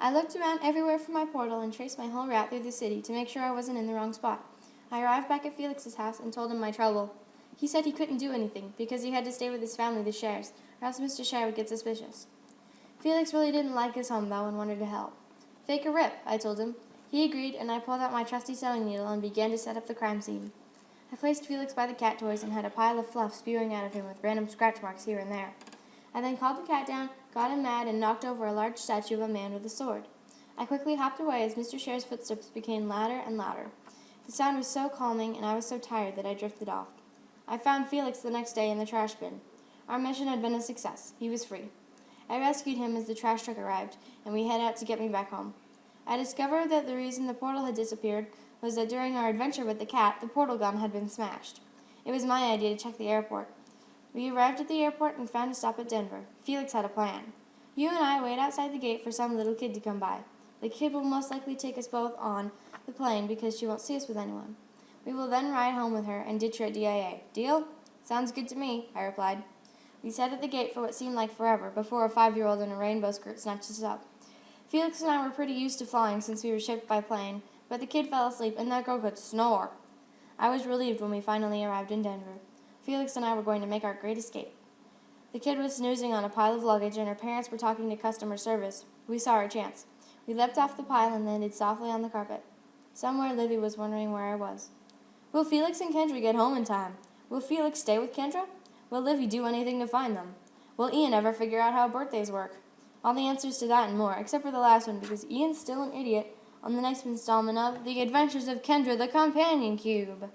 I looked around everywhere for my portal and traced my whole route through the city to make sure I wasn't in the wrong spot. I arrived back at Felix's house and told him my trouble. He said he couldn't do anything because he had to stay with his family, the Shares, or else Mr. Share would get suspicious. Felix really didn't like his home, though, and wanted to help. Fake a rip, I told him. He agreed, and I pulled out my trusty sewing needle and began to set up the crime scene. I placed Felix by the cat toys and had a pile of fluff spewing out of him with random scratch marks here and there. I then called the cat down, got him mad, and knocked over a large statue of a man with a sword. I quickly hopped away as Mr. Share's footsteps became louder and louder. The sound was so calming, and I was so tired that I drifted off. I found Felix the next day in the trash bin. Our mission had been a success. He was free. I rescued him as the trash truck arrived, and we head out to get me back home. I discovered that the reason the portal had disappeared was that during our adventure with the cat, the portal gun had been smashed. It was my idea to check the airport. We arrived at the airport and found a stop at Denver. Felix had a plan. You and I wait outside the gate for some little kid to come by. The kid will most likely take us both on the plane because she won't see us with anyone. We will then ride home with her and ditch her at DIA. Deal? Sounds good to me, I replied. We sat at the gate for what seemed like forever before a 5-year-old in a rainbow skirt snatched us up. Felix and I were pretty used to flying since we were shipped by plane, but the kid fell asleep and that girl could snore. I was relieved when we finally arrived in Denver. Felix and I were going to make our great escape. The kid was snoozing on a pile of luggage and her parents were talking to customer service. We saw our chance. We leapt off the pile and landed softly on the carpet. Somewhere Livy was wondering where I was. Will Felix and Kendra get home in time? Will Felix stay with Kendra? Will Livy do anything to find them? Will Ian ever figure out how birthdays work? All the answers to that and more, except for the last one, because Ian's still an idiot, on the next installment of The Adventures of Kendra the Companion Cube.